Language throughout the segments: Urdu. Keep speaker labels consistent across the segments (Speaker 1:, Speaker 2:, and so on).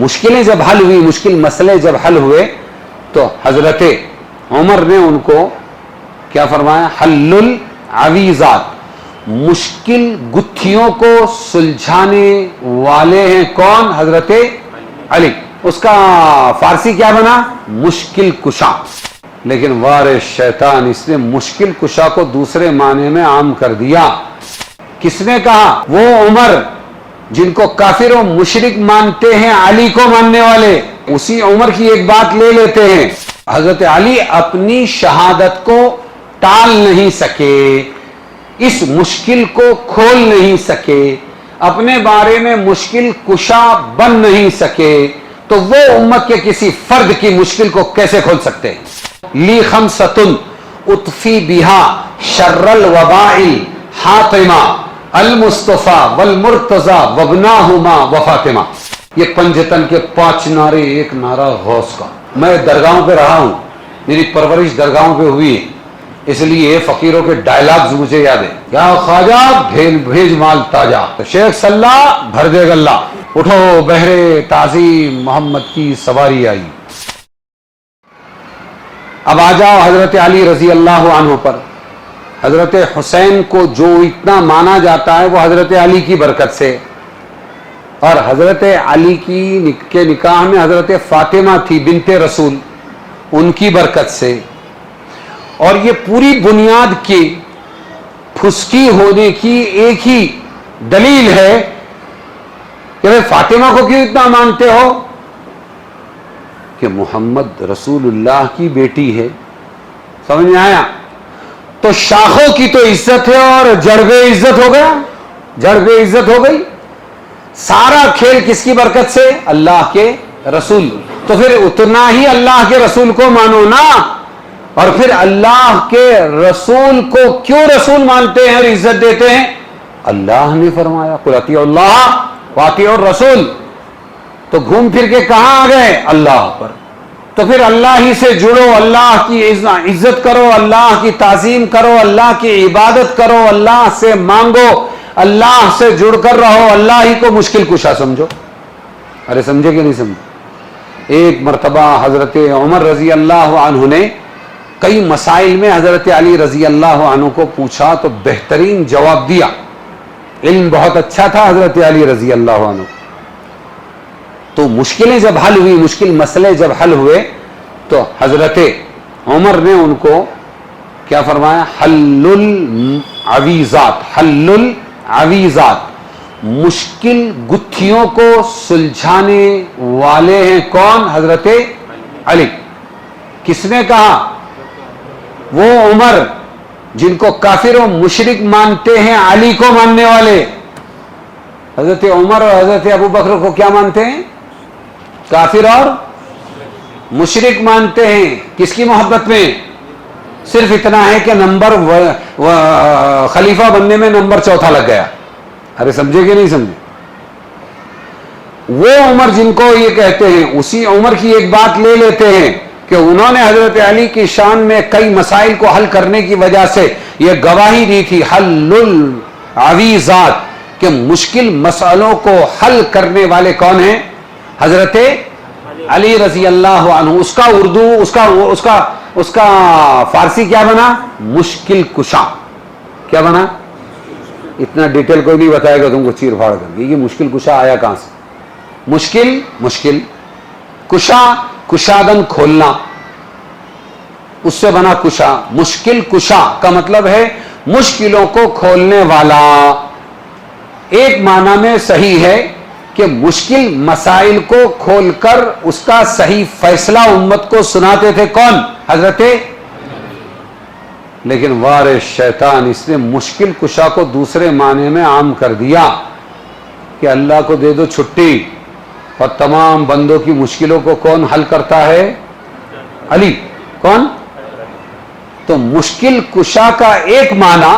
Speaker 1: مشکلیں جب حل ہوئی، مشکل مسئلے جب حل ہوئے تو حضرت عمر نے ان کو کیا فرمایا؟ حل العویزات، مشکل گتھیوں کو سلجھانے والے ہیں کون؟ حضرت علی۔ اس کا فارسی کیا بنا؟ مشکل کشا۔ لیکن وار شیطان، اس نے مشکل کشا کو دوسرے معنی میں عام کر دیا۔ کس نے کہا؟ وہ عمر جن کو کافر و مشرک مانتے ہیں علی کو ماننے والے، اسی عمر کی ایک بات لے لیتے ہیں۔ حضرت علی اپنی شہادت کو ٹال نہیں سکے، اس مشکل کو کھول نہیں سکے، اپنے بارے میں مشکل کشا بن نہیں سکے، تو وہ امت کے کسی فرد کی مشکل کو کیسے کھول سکتے ہیں؟ لی خمسۃ اطفی بہا شر الوباء حاطمہ المصطفیٰ والمرتضی وابناہما وفاطمہ۔ یہ پنجتن کے 5 نعرے، ایک نعرہ غوث کا۔ میں درگاہوں پہ رہا ہوں، میری پرورش درگاہوں پہ ہوئی ہے، اس لیے فقیروں کے ڈائلاگز مجھے یاد ہے۔ یا خواجہ بھیج مال تاجا، شیخ صلاح بھر دے گا اللہ، اٹھو بہرے تعظیم محمد کی سواری آئی۔ اب آ جاؤ حضرت علی رضی اللہ عنہ پر۔ حضرت حسین کو جو اتنا مانا جاتا ہے وہ حضرت علی کی برکت سے، اور حضرت علی کے نکاح میں حضرت فاطمہ تھی بنت رسول، ان کی برکت سے۔ اور یہ پوری بنیاد کی پھسکی ہونے کی ایک ہی دلیل ہے کہ فاطمہ کو کیوں اتنا مانتے ہو؟ کہ محمد رسول اللہ کی بیٹی ہے۔ سمجھ میں آیا؟ تو شاخوں کی تو عزت ہے اور جڑ بے عزت ہو گیا، جڑ بے عزت ہو گئی۔ سارا کھیل کس کی برکت سے؟ اللہ کے رسول۔ تو پھر اتنا ہی اللہ کے رسول کو مانو نا، اور پھر اللہ کے رسول کو کیوں رسول مانتے ہیں اور عزت دیتے ہیں؟ اللہ نے فرمایا قل اطیعوا اللہ واطیعوا الرسول، تو گھوم پھر کے کہاں آ گئے؟ اللہ پر۔ تو پھر اللہ ہی سے جڑو، اللہ کی عزت کرو، اللہ کی تعظیم کرو، اللہ کی عبادت کرو، اللہ سے مانگو، اللہ سے جڑ کر رہو، اللہ ہی کو مشکل کشا سمجھو۔ ارے سمجھے کہ نہیں سمجھے؟ ایک مرتبہ حضرت عمر رضی اللہ عنہ نے کئی مسائل میں حضرت علی رضی اللہ عنہ کو پوچھا تو بہترین جواب دیا، علم بہت اچھا تھا حضرت علی رضی اللہ عنہ۔ تو مشکلیں جب حل ہوئی، مشکل مسئلے جب حل ہوئے تو حضرت عمر نے ان کو کیا فرمایا؟ حل العویزات، حل العویزات، مشکل گتھیوں کو سلجھانے والے ہیں کون؟ حضرت علی۔ کس نے کہا؟ وہ عمر جن کو کافر و مشرک مانتے ہیں علی کو ماننے والے۔ حضرت عمر اور حضرت ابو بکر کو کیا مانتے ہیں؟ کافر اور مشرک مانتے ہیں۔ کس کی محبت میں؟ صرف اتنا ہے کہ نمبر خلیفہ بننے میں نمبر 4 لگ گیا۔ ارے سمجھے کہ نہیں سمجھے؟ وہ عمر جن کو یہ کہتے ہیں، اسی عمر کی ایک بات لے لیتے ہیں کہ انہوں نے حضرت علی کی شان میں کئی مسائل کو حل کرنے کی وجہ سے یہ گواہی دی تھی، حل العویزات، کہ مشکل مسئلوں کو حل کرنے والے کون ہیں؟ حضرت علی رضی اللہ عنہ۔ اس کا اردو، اس کا فارسی کیا بنا؟ مشکل کشا۔ کیا بنا؟ اتنا ڈیٹیل کوئی نہیں بتائے گا تم کو چیر پھاڑ کر کے، یہ مشکل کشا آیا کہاں سے؟ مشکل کشا، کشادن کھولنا، اس سے بنا کشا۔ مشکل کشا کا مطلب ہے مشکلوں کو کھولنے والا۔ ایک معنی میں صحیح ہے کہ مشکل مسائل کو کھول کر اس کا صحیح فیصلہ امت کو سناتے تھے کون؟ حضرت۔ لیکن وار شیطان، اس نے مشکل کشا کو دوسرے معنی میں عام کر دیا کہ اللہ کو دے دو چھٹی، اور تمام بندوں کی مشکلوں کو کون حل کرتا ہے؟ علی۔ کون؟ تو مشکل کشا کا ایک معنی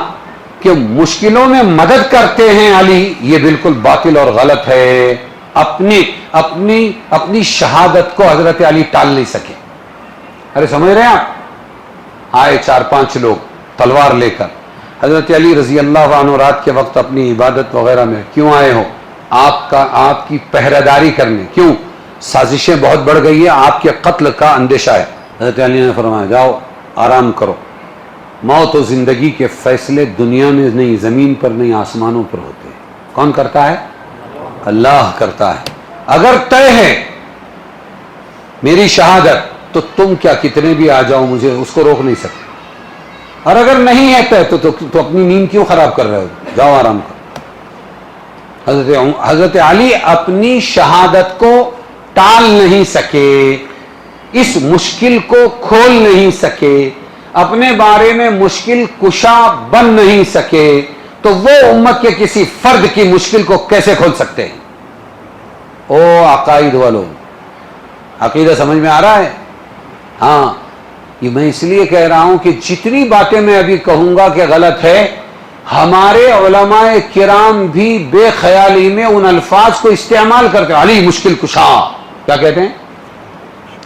Speaker 1: کہ مشکلوں میں مدد کرتے ہیں علی، یہ بالکل باطل اور غلط ہے۔ اپنی شہادت کو حضرت علی ٹال نہیں سکے۔ ارے سمجھ رہے ہیں آپ؟ آئے 4-5 لوگ تلوار لے کر حضرت علی رضی اللہ عنہ رات کے وقت اپنی عبادت وغیرہ میں کیوں آئے ہو؟ آپ کی پہرہ داری کرنے۔ کیوں؟ سازشیں بہت بڑھ گئی ہیں، آپ کے قتل کا اندیشہ ہے. حضرت علی نے فرمایا جاؤ آرام کرو، موت و زندگی کے فیصلے دنیا میں نہیں، زمین پر نہیں، آسمانوں پر ہوتے ہیں. کون کرتا ہے؟ اللہ کرتا ہے. اگر طے ہے میری شہادت تو تم کیا کتنے بھی آ جاؤ مجھے اس کو روک نہیں سکتے، اور اگر نہیں ہے طے تو اپنی نیند کیوں خراب کر رہے ہو؟ جاؤ آرام کرو. حضرت علی اپنی شہادت کو ٹال نہیں سکے، اس مشکل کو کھول نہیں سکے، اپنے بارے میں مشکل کشا بن نہیں سکے، تو وہ امت کے کسی فرد کی مشکل کو کیسے کھول سکتے ہیں؟ او عقائد والوں، عقیدہ سمجھ میں آ رہا ہے؟ ہاں، یہ میں اس لیے کہہ رہا ہوں کہ جتنی باتیں میں ابھی کہوں گا کہ غلط ہے، ہمارے علماء کرام بھی بے خیالی میں ان الفاظ کو استعمال کرتے ہیں. علی مشکل کشا، کیا کہتے ہیں؟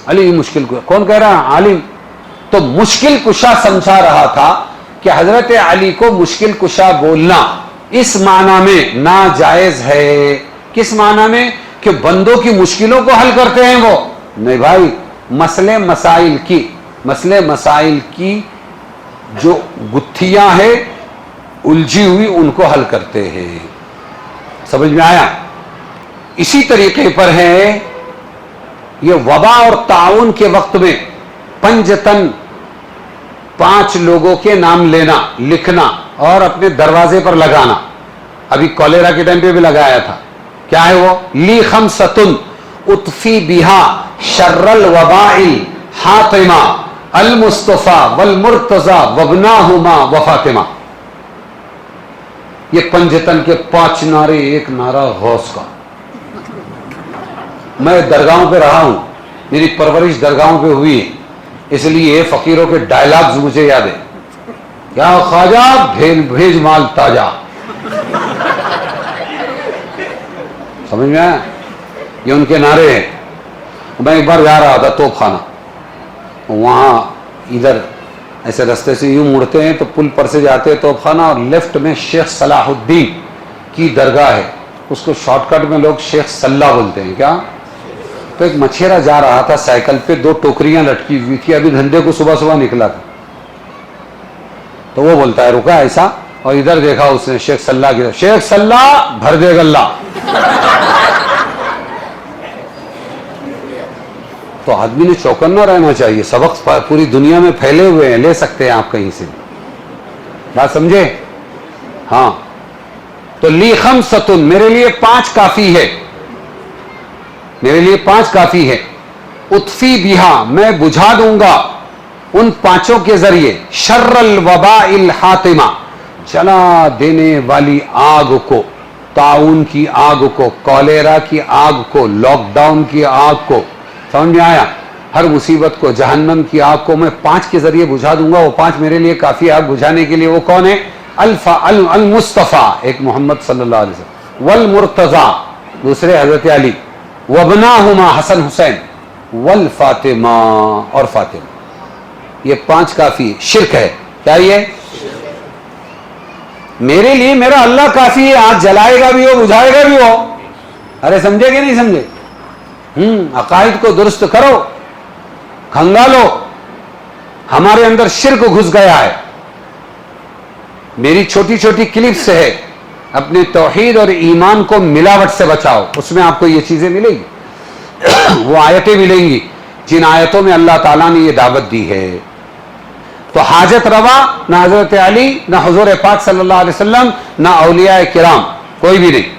Speaker 1: علی مشکل کشا. کون کہہ رہا ہے؟ عالم. تو مشکل کشا سمجھا رہا تھا کہ حضرت علی کو مشکل کشا بولنا اس معنی میں ناجائز ہے. کس معنی میں؟ کہ بندوں کی مشکلوں کو حل کرتے ہیں وہ نہیں بھائی، مسئلے مسائل کی جو گتھیاں ہیں الجھی ہوئی ان کو حل کرتے ہیں. سمجھ میں آیا؟ اسی طریقے پر ہے یہ وبا اور تعاون کے وقت میں پنجتن 5 لوگوں کے نام لینا، لکھنا اور اپنے دروازے پر لگانا. ابھی کولیرا کے ٹائم پہ بھی لگایا تھا. کیا ہے وہ؟ لی خمستن اطفی بہا شر الوباء حاطمہ المصطفیٰ والمرتضی وابناہما وفاطمہ. یہ پنجتن کے 5 نعرے، ایک نعرہ غوث کا. میں درگاہوں پہ رہا ہوں، میری پرورش درگاہوں پہ ہوئی ہے، اس لیے فقیروں کے ڈائلاگز مجھے یاد ہے. کیا خواجہ بھیج مال تاجا. سمجھ میں آیا؟ یہ ان کے نعرے ہیں. میں ایک بار جا رہا تھا توپ خانہ، وہاں ادھر ایسے رستے سے یوں مڑتے ہیں تو پل پر سے جاتے ہیں توپ خانہ، اور لیفٹ میں شیخ صلاح الدین کی درگاہ ہے. اس کو شارٹ کٹ میں لوگ شیخ صلاح بولتے ہیں. کیا؟ تو ایک مچھیرا جا رہا تھا سائیکل پہ، 2 ٹوکریاں لٹکی ہوئی تھی، ابھی دھندے کو صبح نکلا تھا. تو وہ بولتا ہے رکا ایسا، اور ادھر دیکھا اس نے شیخ صلاح کی، شیخ صلاح بھر دے گلہ. تو آدمی نے چوکنا رہنا چاہیے. سبق پوری دنیا میں پھیلے ہوئے ہیں، لے سکتے ہیں آپ کہیں سے. بات سمجھے؟ ہاں. تو لی خمستن، میرے لیے 5 کافی ہے، میرے لیے 5 کافی ہے. اطفی بہا، میں بجھا دوں گا ان 5 کے ذریعے شر الوباء الحاطمہ، جلا دینے والی آگ کو، تعاون کی آگ کو، کولیرا کی آگ کو، لاک ڈاؤن کی آگ کو. سمجھ میں آیا؟ ہر مصیبت کو، جہنم کی آگ کو میں 5 کے ذریعے بجھا دوں گا. وہ 5 میرے لیے کافی آگ بجھانے کے لیے. وہ کون ہے؟ المصطفیٰ، ایک محمد صلی اللہ علیہ وسلم، والمرتضی، دوسرے حضرت علی، وابناہما، حسن حسین، والفاطمہ، اور فاطمہ. یہ 5 کافی. شرک ہے کیا؟ یہ میرے لیے میرا اللہ کافی ہے. آج جلائے گا بھی ہو، بجھائے گا بھی ہو. ارے سمجھے کہ نہیں سمجھے؟ عقائد کو درست کرو، کھنگالو. ہمارے اندر شرک گھس گیا ہے. میری چھوٹی چھوٹی کلپس ہے، اپنے توحید اور ایمان کو ملاوٹ سے بچاؤ. اس میں آپ کو یہ چیزیں ملے گی، وہ آیتیں ملیں گی جن آیتوں میں اللہ تعالیٰ نے یہ دعوت دی ہے. تو حاجت روا نہ حضرت علی، نہ حضور پاک صلی اللہ علیہ وسلم، نہ اولیاء کرام، کوئی بھی نہیں.